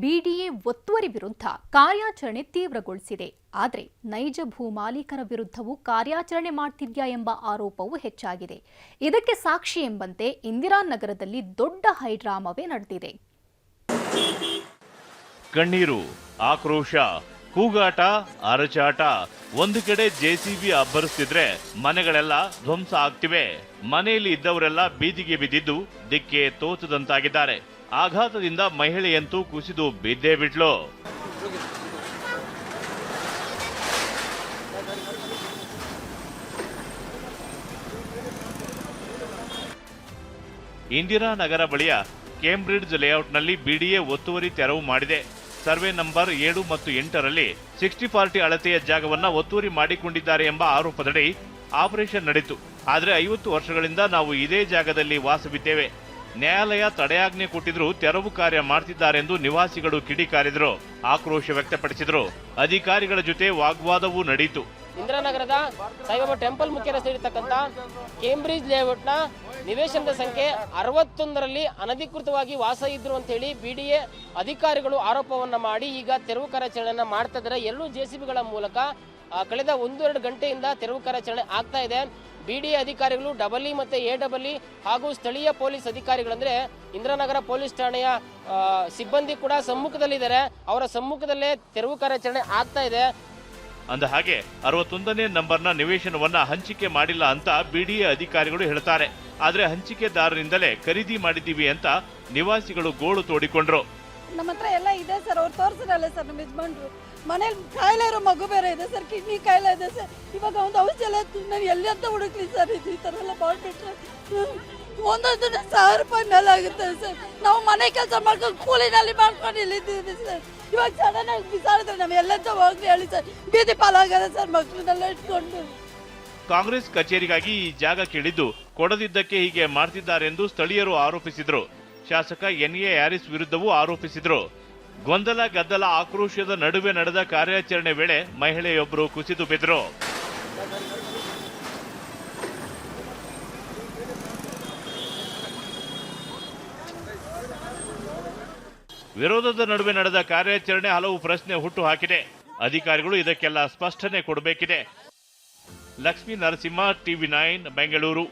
BDA ಒತ್ತುವರಿ ವಿರುದ್ಧ ಕಾರ್ಯಾಚರಣೆ ತೀವ್ರಗೊಳಿಸಿದೆ. ಆದರೆ ನೈಜ ಭೂಮಾಲೀಕರ ವಿರುದ್ಧವೂ ಕಾರ್ಯಾಚರಣೆ ಮಾಡ್ತಿದ್ಯಾ ಎಂಬ ಆರೋಪವೂ ಹೆಚ್ಚಾಗಿದೆ. ಇದಕ್ಕೆ ಸಾಕ್ಷಿ ಎಂಬಂತೆ ಇಂದಿರಾನಗರದಲ್ಲಿ ದೊಡ್ಡ ಹೈಡ್ರಾಮವೇ ನಡೆದಿದೆ. ಕಣ್ಣೀರು, ಆಕ್ರೋಶ, ಕೂಗಾಟ, ಅರಚಾಟ. ಒಂದು ಕಡೆ ಜೆಸಿಬಿ ಅಬ್ಬರಿಸ್ತಿದ್ರೆ ಮನೆಗಳೆಲ್ಲ ಧ್ವಂಸ ಆಗ್ತಿವೆ. ಮನೆಯಲ್ಲಿ ಇದ್ದವರೆಲ್ಲ ಬೀದಿಗೆ ಬಿದ್ದಿದ್ದು ದಿಕ್ಕೆ ತೋಚದಂತಾಗಿದ್ದಾರೆ. ಆಘಾತದಿಂದ ಮಹಿಳೆಯಂತೂ ಕುಸಿದು ಬಿದ್ದೇ ಬಿಟ್ಲು. ಇಂದಿರಾನಗರ ಬಳಿಯ ಕೇಂಬ್ರಿಡ್ಜ್ ಲೇಔಟ್ನಲ್ಲಿ ಬಿಡಿಎ ಒತ್ತುವರಿ ತೆರವು ಮಾಡಿದೆ. ಸರ್ವೆ ನಂಬರ್ 7 ಮತ್ತು 8ರಲ್ಲಿ 60-40 ಅಳತೆಯ ಜಾಗವನ್ನ ಒತ್ತುವರಿ ಮಾಡಿಕೊಂಡಿದ್ದಾರೆ ಎಂಬ ಆರೋಪದಡಿ ಆಪರೇಷನ್ ನಡೆಯಿತು. ಆದರೆ 50 ವರ್ಷಗಳಿಂದ ನಾವು ಇದೇ ಜಾಗದಲ್ಲಿ ವಾಸವಿದ್ದೇವೆ. ನ್ಯಾಯಾಲಯ ತಡೆಯಾಜ್ಞೆ ಕೊಟ್ಟಿದ್ರು ತೆರವು ಕಾರ್ಯ ಮಾಡ್ತಿದ್ದಾರೆಂದು ನಿವಾಸಿಗಳು ಕಿಡಿಕಾರಿದ್ರು, ಆಕ್ರೋಶ ವ್ಯಕ್ತಪಡಿಸಿದ್ರು. ಅಧಿಕಾರಿಗಳ ಜೊತೆ ವಾಗ್ವಾದವೂ ನಡೆಯಿತು. ಇಂದಿರಾನಗರದ ಸಾಯಿಬಾಬಾ ಟೆಂಪಲ್ ಮುಖ್ಯ ರಸ್ತೆಯಲ್ಲಿರ್ತಕ್ಕಂಥ ಕೇಂಬ್ರಿಡ್ಜ್ ಲೇಔಟ್ನ ನಿವೇಶನದ ಸಂಖ್ಯೆ 61ರಲ್ಲಿ ಅನಧಿಕೃತವಾಗಿ ವಾಸ ಇದ್ರು ಅಂತ ಹೇಳಿ ಬಿಡಿಎ ಅಧಿಕಾರಿಗಳು ಆರೋಪವನ್ನ ಮಾಡಿ ಈಗ ತೆರವು ಕಾರ್ಯಾಚರಣೆಯನ್ನ ಮಾಡ್ತಾ ಇದ್ದಾರೆ. ಎಲ್ಲೂ ಜೆಸಿಬಿಗಳ ಮೂಲಕ ಕಳೆದ 1-2 ಗಂಟೆಯಿಂದ ತೆರವು ಕಾರ್ಯಾಚರಣೆ ಆಗ್ತಾ ಇದೆ. ಬಿಡಿಎ ಅಧಿಕಾರಿಗಳು ಡಬಲ್ ಇ ಮತ್ತೆ ಎ ಹಾಗೂ ಸ್ಥಳೀಯ ಪೊಲೀಸ್ ಅಧಿಕಾರಿಗಳಂದ್ರೆ ಇಂದಿರಾನಗರ ಪೊಲೀಸ್ ಠಾಣೆಯ ಸಿಬ್ಬಂದಿ ಕೂಡ ಸಮ್ಮುಖದಲ್ಲಿದ್ದಾರೆ. ಅವರ ಸಮ್ಮುಖದಲ್ಲೇ ತೆರವು ಕಾರ್ಯಾಚರಣೆ ಆಗ್ತಾ ಇದೆ. ಅಂದ ಹಾಗೆ 61ನೇ ನಂಬರ್ನ ನಿವೇಶನವನ್ನ ಹಂಚಿಕೆ ಮಾಡಿಲ್ಲ ಅಂತ ಬಿಡಿಎ ಅಧಿಕಾರಿಗಳು ಹೇಳ್ತಾರೆ. ಆದ್ರೆ ಹಂಚಿಕೆದಾರರಿಂದಲೇ ಖರೀದಿ ಮಾಡಿದ್ದೀವಿ ಅಂತ ನಿವಾಸಿಗಳು ಗೋಳು ತೋಡಿಕೊಂಡ್ರು. ನಮ್ಮ ಹತ್ರ ಎಲ್ಲ ಇದೆ ಸರ್, ಅವ್ರು ತೋರಿಸಿರಲ್ಲ ಸರ್. ನಮ್ಮ ಯಜಮಾನ್ರು ಮನೇಲಿ ಕಾಯಿಲೆ ಇರೋ ಮಗು ಬೇರೆ ಇದೆ ಸರ್, ಕಿಡ್ನಿ ಕಾಯಿಲೆ ಇದೆ ಸರ್. ಇವಾಗ ಒಂದು ಔಷಧಿ ಎಲ್ಲ ನಾನು ಎಲ್ಲಿ ಅಂತ ಹುಡುಕ್ಲಿ ಸರ್. ಈ ಥರ ಎಲ್ಲ ಮಾಡಿಬಿಟ್ರೆ ಒಂದೊಂದು 1000 ರೂಪಾಯಿ ಮೇಲೆ ಆಗುತ್ತೆ ಸರ್. ನಾವು ಮನೆ ಕೆಲಸ ಮಾಡ್ಕೊಂಡು ಕೂಲಿನಲ್ಲಿ ಮಾಡ್ಕೊಂಡು ಇಲ್ಲಿದ್ದೀವಿ ಸರ್. ಇವಾಗ ಸಡನ್ ಆಗಿ ಬಿಸಾಡಿದ್ರೆ ನಾವು ಎಲ್ಲಂತ ಹೋಗ್ಲಿ ಹೇಳಿ ಸರ್. ಬೀದಿ ಪಾಲಾಗದೆ ಸರ್ ಮಕ್ಕಳನ್ನೆಲ್ಲ ಇಟ್ಕೊಂಡು. ಕಾಂಗ್ರೆಸ್ ಕಚೇರಿಗಾಗಿ ಈ ಜಾಗ ಕೇಳಿದ್ದು ಕೊಡದಿದ್ದಕ್ಕೆ ಹೀಗೆ ಮಾಡ್ತಿದ್ದಾರೆಂದು ಸ್ಥಳೀಯರು ಆರೋಪಿಸಿದ್ರು. ಶಾಸಕ ಎನ್ಎ ಹ್ಯಾರಿಸ್ ವಿರುದ್ಧವೂ ಆರೋಪಿಸಿದ್ರು. ಗೊಂದಲ ಗದ್ದಲ ಆಕ್ರೋಶದ ನಡುವೆ ನಡೆದ ಕಾರ್ಯಾಚರಣೆ ವೇಳೆ ಮಹಿಳೆಯೊಬ್ಬರು ಕುಸಿದು ಬಿದ್ರು. ವಿರೋಧದ ನಡುವೆ ನಡೆದ ಕಾರ್ಯಾಚರಣೆ ಹಲವು ಪ್ರಶ್ನೆ ಹುಟ್ಟು ಹಾಕಿದೆ. ಅಧಿಕಾರಿಗಳು ಇದಕ್ಕೆಲ್ಲ ಸ್ಪಷ್ಟನೆ ಕೊಡಬೇಕಿದೆ. ಲಕ್ಷ್ಮೀ ನರಸಿಂಹ, ಟಿವಿ9 ಬೆಂಗಳೂರು.